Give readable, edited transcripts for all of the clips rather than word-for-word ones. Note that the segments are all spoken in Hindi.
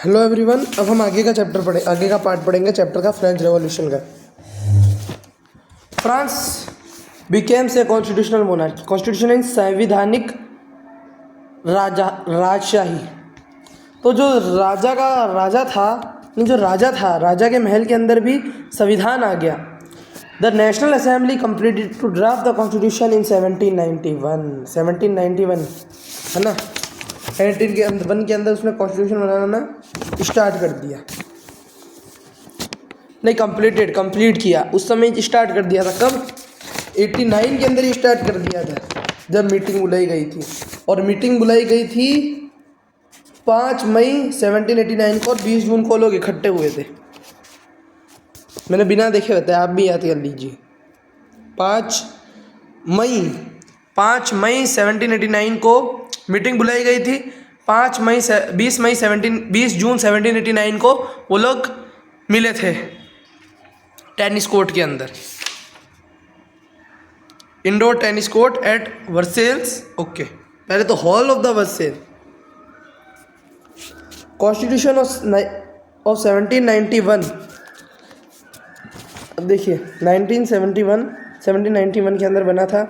Hello everyone. अब हम आगे का पार्ट पढ़ेंगे चैप्टर का फ्रेंच रेवोल्यूशन का। France becomes a constitutional monarchy. Constitution in संवैधानिक राजशाही। तो जो राजा था राजा के महल के अंदर भी संविधान आ गया। The National Assembly completed to draft the constitution in 1791 है ना। 19 के अंदर उसने कॉन्स्टिट्यूशन बनाना स्टार्ट कर दिया, नहीं कंप्लीट किया। उस समय स्टार्ट कर दिया था कब? 89 के अंदर ही स्टार्ट कर दिया था जब मीटिंग बुलाई गई थी। और मीटिंग बुलाई गई थी 5 मई 1789 को और 20 जून को लोग इकट्ठे हुए थे। मैंने बिना देखे बताया, आप भी याद कर लीजिए। 5 मई 1789 को मीटिंग बुलाई गई थी। 20 जून 1789 को वो लोग मिले थे टेनिस कोर्ट के अंदर, indoor tennis court at Versailles. Okay, पहले तो hall of the Versailles. Constitution of 1791। अब देखिए 1791 के अंदर बना था।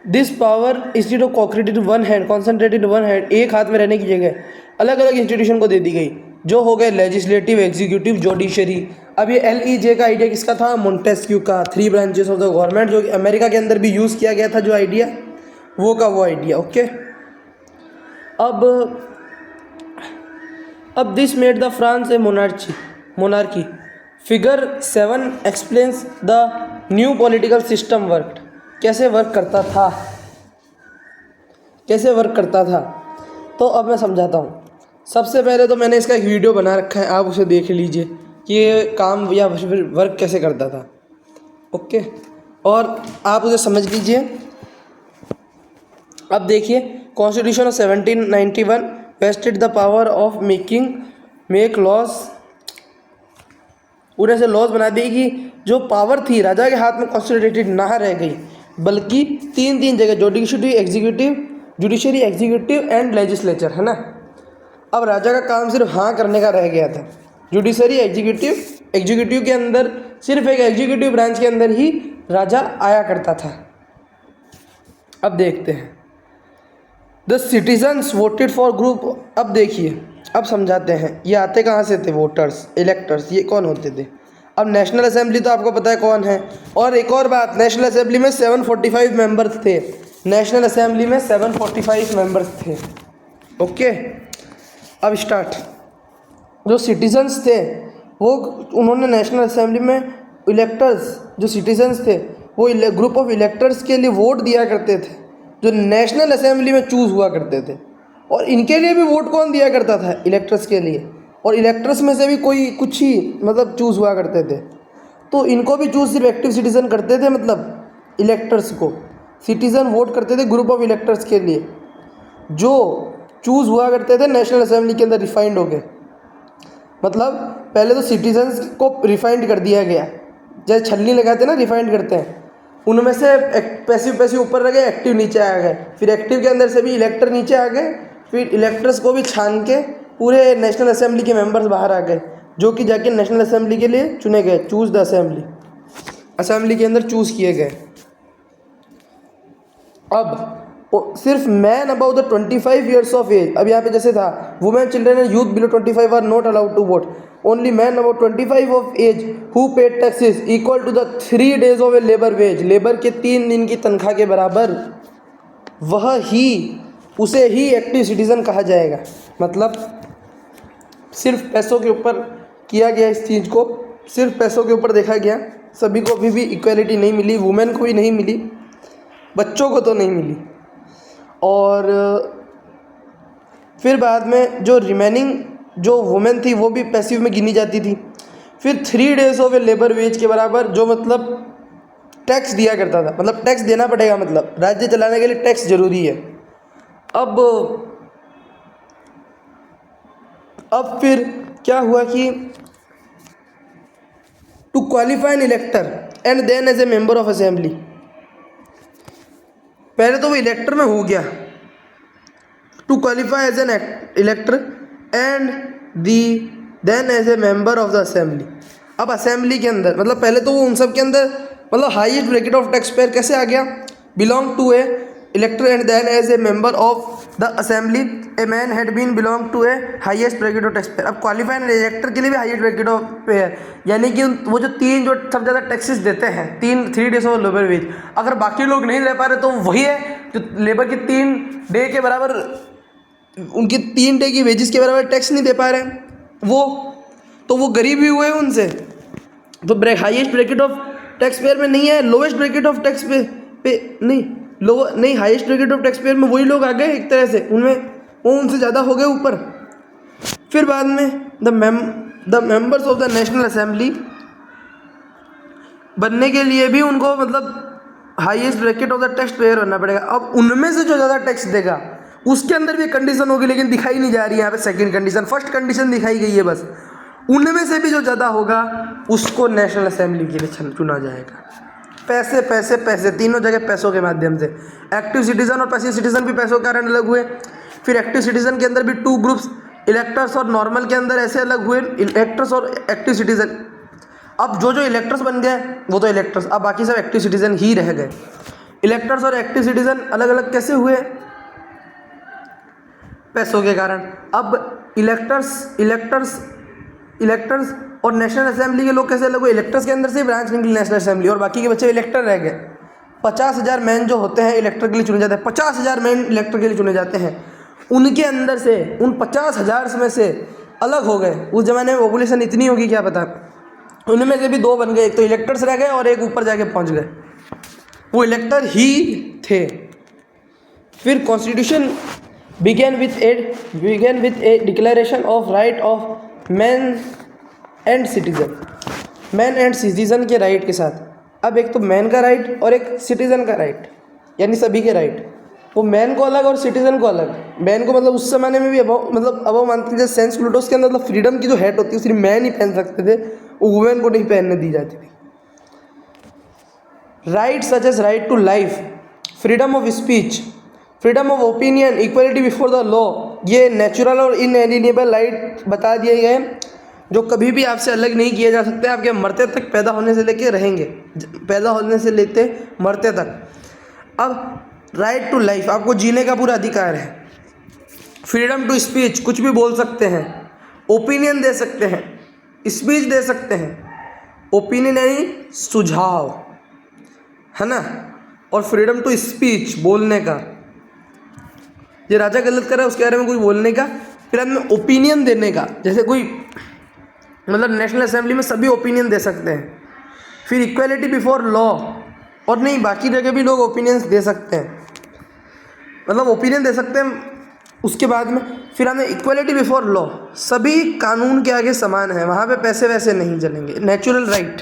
This power institute of concreted one hand concentrated one hand, एक हाथ में रहने की जगह अलग अलग इंस्टीट्यूशन को दे दी गई, जो हो गए लेजिस्लेटिव, एग्जीक्यूटिव, जुडिशरी। अब ये LEJ का आइडिया किसका था? मोंटेस्क्यू का। 3 ब्रांचेस ऑफ द गवर्नमेंट, जो कि अमेरिका के अंदर भी यूज़ किया गया था जो आइडिया, वो आइडिया। ओके, अब this made the France A monarchy. Figure 7 explains the new political system work. कैसे वर्क करता था तो अब मैं समझाता हूँ। सबसे पहले तो मैंने इसका एक वीडियो बना रखा है, आप उसे देख लीजिए कि ये काम या वर्क कैसे करता था। ओके, और आप उसे समझ लीजिए। अब देखिए, constitution of 1791 vested the power of make laws. उन्हें से लॉज बना दी कि जो पावर थी राजा के हाथ में कॉन्सेंट्रेटेड ना रह गई, बल्कि 3 जगह जुडिशरी, एग्जीक्यूटिव एंड लेजिस्लेचर, है ना। अब राजा का काम सिर्फ हाँ करने का रह गया था। जुडिशरी, एग्जीक्यूटिव के अंदर सिर्फ एक एग्जीक्यूटिव ब्रांच के अंदर ही राजा आया करता था। अब देखते हैं, the citizens voted for group. अब देखिए, अब समझाते हैं ये आते कहाँ से थे, वोटर्स, इलेक्टर्स, ये कौन होते थे। अब नेशनल असेंबली तो आपको पता है कौन है। और एक और बात, नेशनल असेंबली में 745 मेंबर्स थे। ओके, अब स्टार्ट। जो सिटीजन्स थे वो, उन्होंने नेशनल असेंबली में इलेक्टर्स, जो सिटीजन्स थे वो ग्रुप ऑफ इलेक्टर्स के लिए वोट दिया करते थे, जो नेशनल असेंबली में चूज़ हुआ करते थे। और इनके लिए भी वोट कौन दिया करता था? इलेक्टर्स के लिए। और इलेक्टर्स में से भी कुछ ही चूज़ हुआ करते थे। तो इनको भी चूज़ सिर्फ एक्टिव सिटीज़न करते थे, इलेक्टर्स को सिटीज़न वोट करते थे ग्रुप ऑफ इलेक्टर्स के लिए, जो चूज़ हुआ करते थे नेशनल असेंबली के अंदर रिफाइंड हो गए। पहले तो सिटीजन्स को रिफाइंड कर दिया गया, जैसे छलनी लगाते हैं ना, रिफाइंड करते हैं। उनमें से पैसिव ऊपर रह गए, एक्टिव नीचे आ गए। फिर एक्टिव के अंदर से भी इलेक्टर नीचे आ गए। फिर इलेक्टर्स को भी छान के पूरे नेशनल असेंबली के मेंबर्स बाहर आ गए, जो कि जाके नेशनल असेंबली के लिए चुने गए। चूज़ द असेंबली के अंदर चूज़ किए गए। अब सिर्फ man above the 25 years of age. अब यहाँ पे जैसे था, women, children and youth below 25 are not allowed to vote. Only man about 25 of age who paid taxes equal to the 3 days of a labour wage. Labour के 3 दिन की तनख्वाह के बराबर, उसे ही एक्टिव सिटीज़न कहा जाएगा। सिर्फ पैसों के ऊपर किया गया इस चीज़ को, सिर्फ पैसों के ऊपर देखा गया। सभी को अभी भी इक्वलिटी नहीं मिली, वुमेन को भी नहीं मिली, बच्चों को तो नहीं मिली। और फिर बाद में जो रिमेनिंग जो वुमेन थी वो भी पैसिव में गिनी जाती थी। फिर 3 days of a labour wage के बराबर, जो टैक्स दिया करता था। टैक्स देना पड़ेगा, राज्य चलाने के लिए टैक्स ज़रूरी है। अब फिर क्या हुआ कि to qualify an elector and then as a member of assembly. पहले तो वो इलेक्टर में हो गया, to qualify as an elector and the then as a member of the assembly. अब असेंबली के अंदर मतलब पहले तो वो उन सब के अंदर मतलब highest bracket of tax payer कैसे आ गया, belong to a elector and then as a member of the assembly a man had been belong to a highest bracket of tax payer. अब क्वालिफाइड इलेक्टर के लिए भी हाईएस्ट ब्रैकेट ऑफ पेयर, यानी कि वो जो तीन जो सब ज़्यादा टैक्सेस देते हैं, 3 days ऑफ लेबर वेज, अगर बाकी लोग नहीं दे पा रहे तो वही है जो लेबर की 3 डे के बराबर, उनकी 3 डे की वेजेस के बराबर टैक्स नहीं दे पा रहे वो गरीब ही हुए उनसे। तो highest bracket of tax pair में नहीं है, लोवेस्ट ब्रैकेट ऑफ टैक्स पे नहीं highest bracket of tax pair में वही लोग आ गए एक तरह से, उनमें वो उनसे ज़्यादा हो गए ऊपर। फिर बाद में the members of the National assembly बनने के लिए भी उनको मतलब highest bracket of the tax payer बनना पड़ेगा। अब उनमें से जो ज़्यादा टैक्स देगा उसके अंदर भी कंडीशन होगी, लेकिन दिखाई नहीं जा रही है यहाँ पे सेकंड कंडीशन, फर्स्ट कंडीशन दिखाई गई है बस। उनमें से भी जो ज़्यादा होगा उसको नेशनल असेंबली के लिए चुना जाएगा। पैसे पैसे पैसे, तीनों जगह पैसों के माध्यम से। एक्टिव सिटीजन और पैसिव सिटीजन भी पैसों के कारण अलग हुए। फिर एक्टिव सिटीजन के अंदर भी 2 ग्रुप्स, इलेक्टर्स और नॉर्मल के अंदर ऐसे अलग हुए, इलेक्टर्स और एक्टिव सिटीजन। अब जो इलेक्टर्स बन गए वो तो इलेक्टर्स, अब बाकी सब एक्टिव सिटीजन ही रह गए। इलेक्टर्स और एक्टिव सिटीजन अलग अलग कैसे हुए, पैसों के कारण। अब इलेक्टर्स और नेशनल असेंबली के लोग कैसे अलग हुए, इलेक्टर्स के अंदर से ब्रांच निकली नेशनल असेंबली और बाकी के बच्चे इलेक्टर रह गए। 50,000 मैन जो होते हैं इलेक्टर के लिए चुने जाते हैं, 50,000 मैन इलेक्टर के लिए चुने जाते हैं, उनके अंदर से उन 50,000 में से अलग हो गए। उस ज़माने में पॉपुलेशन इतनी होगी क्या पता, उनमें से भी 2 बन गए, एक तो इलेक्टर्स रह गए और एक ऊपर जाके पहुंच गए, वो इलेक्टर ही थे। फिर constitution began with a declaration of right of man and citizen के राइट के साथ। अब एक तो मैन का राइट और एक सिटीजन का राइट, यानी सभी के राइट। वो मैन को अलग और सिटीजन को अलग। मैन को मतलब उस जमाने में भी अबव मानते थे, सेंस प्लूटोस के अंदर मतलब फ्रीडम की जो हैट होती है सिर्फ मैन ही पहन सकते थे, वो वुमेन को नहीं पहनने दी जाती थी। Right such as right to life, freedom of speech, freedom of opinion, equality before the law, ये नेचुरल और इनएलिएनेबल राइट बता दिए गए जो कभी भी आपसे अलग नहीं किए जा सकते, आपके मरते तक, पैदा होने से लेके रहेंगे, पैदा होने से लेते मरते तक। अब राइट टू लाइफ, आपको जीने का पूरा अधिकार है। फ्रीडम टू स्पीच, कुछ भी बोल सकते हैं, ओपिनियन दे सकते हैं, स्पीच दे सकते हैं। ओपिनियन यानी सुझाव, है ना, और फ्रीडम टू स्पीच, बोलने का। ये राजा गलत कर रहा है उसके बारे में कोई बोलने का, फिर में ओपिनियन देने का, जैसे कोई मतलब नेशनल असेंबली में सभी ओपिनियन दे सकते हैं। फिर इक्वलिटी बिफोर लॉ, और नहीं बाकी जगह भी लोग ओपिनियंस दे सकते हैं, मतलब ओपिनियन दे सकते हैं। उसके बाद में फिर हमें इक्वलिटी बिफोर लॉ, सभी कानून के आगे समान है, वहाँ पे पैसे वैसे नहीं चलेंगे। नेचुरल राइट,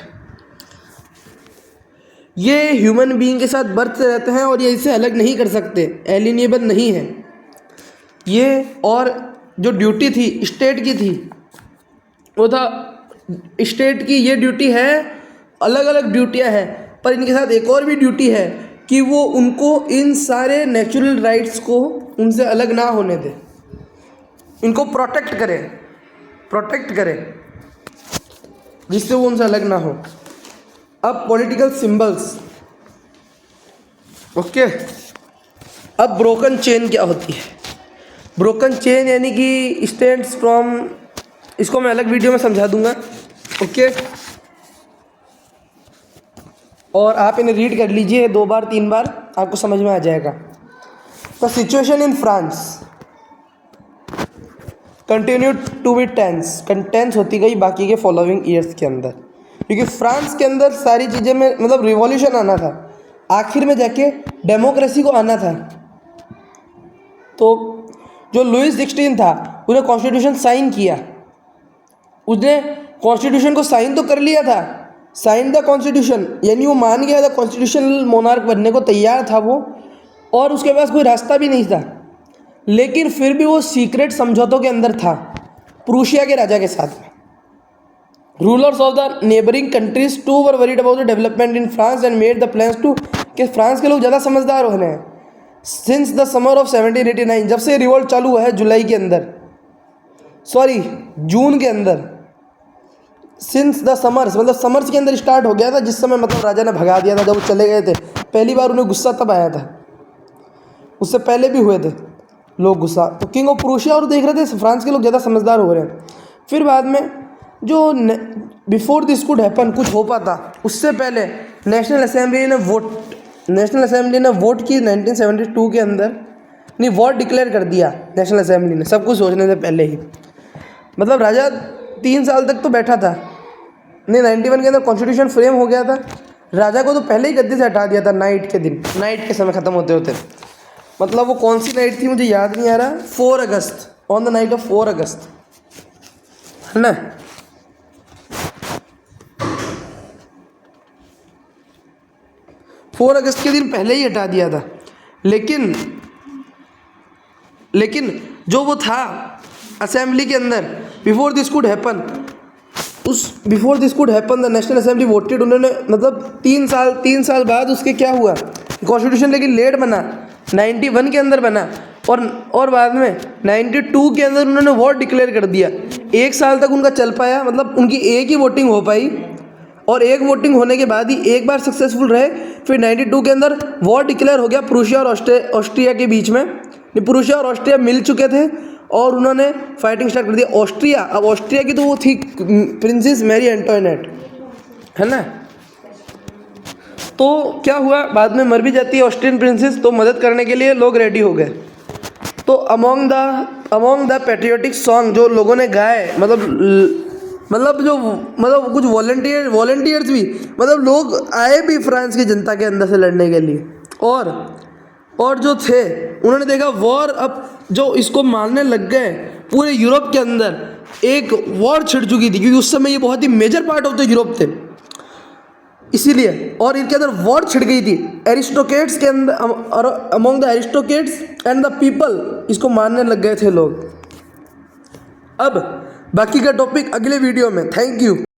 ये ह्यूमन बीइंग के साथ बर्थ से रहते हैं और ये इसे अलग नहीं कर सकते, एलिनिएबल नहीं है ये। और जो ड्यूटी थी स्टेट की थी, वो था स्टेट की ये ड्यूटी है, अलग अलग ड्यूटियां हैं, पर इनके साथ एक और भी ड्यूटी है कि वो उनको इन सारे नेचुरल राइट्स को उनसे अलग ना होने दे, इनको प्रोटेक्ट करे जिससे वो उनसे अलग ना हो। अब पॉलिटिकल सिंबल्स, ओके। अब ब्रोकन चेन क्या होती है? ब्रोकन चेन यानी कि स्टैंड्स फ्रॉम, इसको मैं अलग वीडियो में समझा दूंगा, ओके। और आप इन्हें रीड कर लीजिए 2 बार 3 बार, आपको समझ में आ जाएगा। The situation in France continued to be tense होती गई बाकी के फॉलोइंग ईयर्स के अंदर, क्योंकि फ्रांस के अंदर सारी चीज़ें में मतलब रिवॉल्यूशन आना था, आखिर में जाके डेमोक्रेसी को आना था। तो जो लुइस 16 था उसने कॉन्स्टिट्यूशन साइन किया, उसने कॉन्स्टिट्यूशन को साइन तो कर लिया था, साइन द कॉन्स्टिट्यूशन, यानी वो मान गया था, कॉन्स्टिट्यूशनल मोनार्क बनने को तैयार था वो, और उसके पास कोई रास्ता भी नहीं था। लेकिन फिर भी वो सीक्रेट समझौतों के अंदर था प्रूशिया के राजा के साथ में। Rulers of the neighbouring countries to were worried about the development in France and made the plans to, कि फ्रांस के लोग ज़्यादा समझदार हो रहे हैं। सिंस द समर ऑफ 1789, जब से रिवोल्ट चालू हुआ है जुलाई के अंदर, सॉरी जून के अंदर, सिंस द समर्स, मतलब समर्स के अंदर स्टार्ट हो गया था, जिस समय मतलब राजा ने भगा दिया था जब वो चले गए थे। पहली बार उन्हें गुस्सा तब आया था, उससे पहले भी हुए थे लोग गुस्सा। तो किंग ऑफ प्रूशिया और देख रहे थे फ्रांस के लोग ज़्यादा समझदार हो रहे हैं। फिर बाद में जो बिफोर दिस कुड हैपन, कुछ हो पाता उससे पहले नेशनल असेंबली ने वोट की 1972 के अंदर, नहीं वॉर डिक्लेयर कर दिया नेशनल असेंबली ने, सब कुछ सोचने से पहले ही। मतलब राजा 3 साल तक तो बैठा था, नहीं 91 के अंदर कॉन्स्टिट्यूशन फ्रेम हो गया था। राजा को तो पहले ही गद्दी से हटा दिया था नाइट के दिन, नाइट के समय ख़त्म होते होते। मतलब वो कौन सी नाइट थी मुझे याद नहीं आ रहा, 4 अगस्त, ऑन द नाइट ऑफ 4 अगस्त, है ना। फोर अगस्त के दिन पहले ही हटा दिया था। लेकिन जो वो था असेंबली के अंदर, before this could happen the National assembly voted, उन्होंने मतलब 3 साल बाद उसके क्या हुआ, कॉन्स्टिट्यूशन लेकिन लेट बना, 91 के अंदर बना, और बाद में 92 के अंदर उन्होंने वॉर डिक्लेयर कर दिया। 1 साल तक उनका चल पाया, मतलब उनकी एक ही वोटिंग हो पाई, और एक वोटिंग होने के बाद ही एक बार सक्सेसफुल रहे। फिर 92 के अंदर वॉर डिक्लेयर हो गया प्रूशिया और ऑस्ट्रिया के बीच में। प्रूशिया और ऑस्ट्रिया मिल चुके थे और उन्होंने फाइटिंग स्टार्ट कर दिया। ऑस्ट्रिया, अब ऑस्ट्रिया की तो वो थी प्रिंसेस मैरी एंटोइनेट, है ना। तो क्या हुआ, बाद में मर भी जाती है ऑस्ट्रियन प्रिंसेस, तो मदद करने के लिए लोग रेडी हो गए। तो अमोंग द पैट्रियोटिक सॉन्ग जो लोगों ने गाए, मतलब कुछ वॉलंटियर्स भी, मतलब लोग आए भी फ्रांस की जनता के अंदर से लड़ने के लिए। और जो थे उन्होंने देखा वॉर, अब जो इसको मानने लग गए पूरे यूरोप के अंदर एक वॉर छिड़ चुकी थी, क्योंकि उस समय ये बहुत ही major part of the Europe थे इसीलिए, और इनके अंदर वॉर छिड़ गई थी एरिस्टोक्रेट्स के अंदर, और among the aristocrats and the people, इसको मानने लग गए थे लोग। अब बाकी का टॉपिक अगले वीडियो में। Thank you.